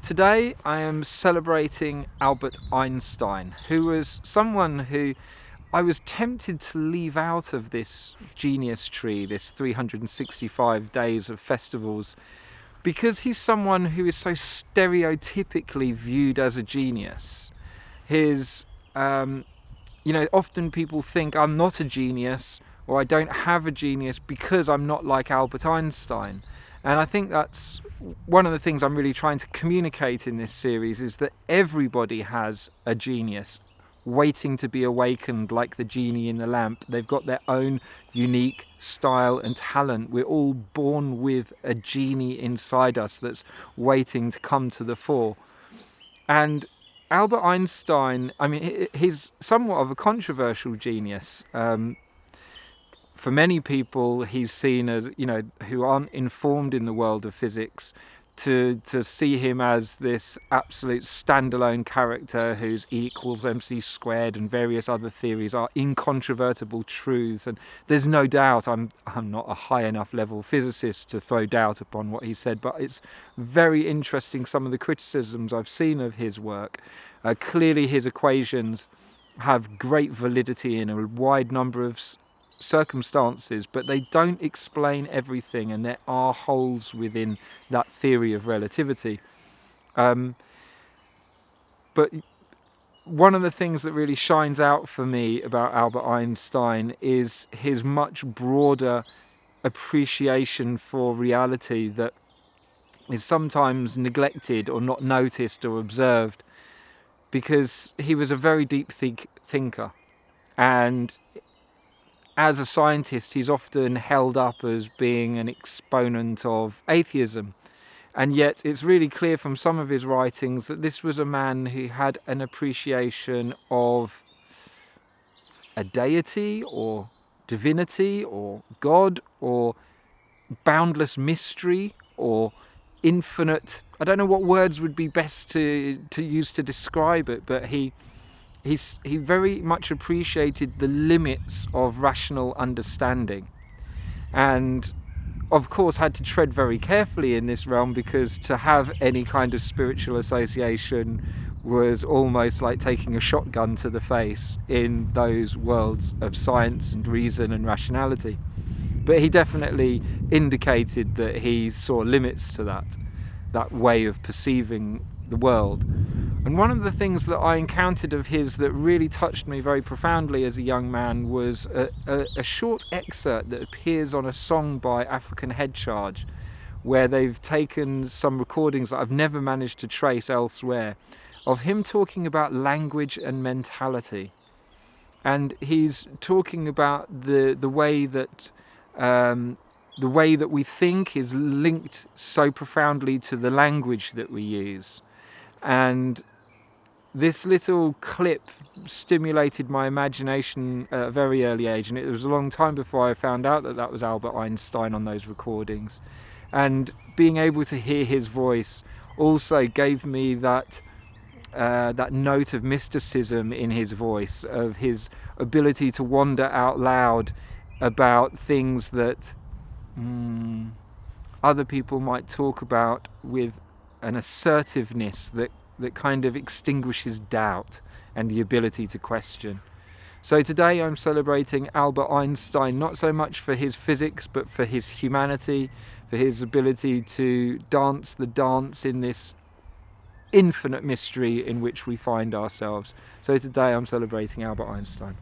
Today I am celebrating Albert Einstein, who was someone who I was tempted to leave out of this genius tree, this 365 days of festivals, because he's someone who is so stereotypically viewed as a genius. His, often people think I'm not a genius or I don't have a genius because I'm not like Albert Einstein. And I think that's one of the things I'm really trying to communicate in this series, is that everybody has a genius waiting to be awakened, like the genie in the lamp. They've got their own unique style and talent. We're all born with a genie inside us that's waiting to come to the fore. And Albert Einstein, he's somewhat of a controversial genius. For many people, he's seen as, who aren't informed in the world of physics, to see him as this absolute standalone character whose E equals mc squared and various other theories are incontrovertible truths. And there's no doubt I'm not a high enough level physicist to throw doubt upon what he said, but it's very interesting, some of the criticisms I've seen of his work. Clearly his equations have great validity in a wide number of circumstances, but they don't explain everything, and there are holes within that theory of relativity. But one of the things that really shines out for me about Albert Einstein is his much broader appreciation for reality that is sometimes neglected or not noticed or observed, because he was a very deep thinker, and as a scientist, he's often held up as being an exponent of atheism. And yet it's really clear from some of his writings that this was a man who had an appreciation of a deity or divinity or God or boundless mystery or infinite. I don't know what words would be best to use to describe it, but he very much appreciated the limits of rational understanding, and of course had to tread very carefully in this realm, because to have any kind of spiritual association was almost like taking a shotgun to the face in those worlds of science and reason and rationality. But he definitely indicated that he saw limits to that way of perceiving the world. And one of the things that I encountered of his that really touched me very profoundly as a young man was a short excerpt that appears on a song by African Head Charge, where they've taken some recordings that I've never managed to trace elsewhere, of him talking about language and mentality. And he's talking about the way that we think is linked so profoundly to the language that we use. And this little clip stimulated my imagination at a very early age, and it was a long time before I found out that was Albert Einstein on those recordings. And being able to hear his voice also gave me that note of mysticism in his voice, of his ability to wander out loud about things that other people might talk about with an assertiveness that kind of extinguishes doubt and the ability to question. So today I'm celebrating Albert Einstein, not so much for his physics, but for his humanity, for his ability to dance the dance in this infinite mystery in which we find ourselves. So today I'm celebrating Albert Einstein.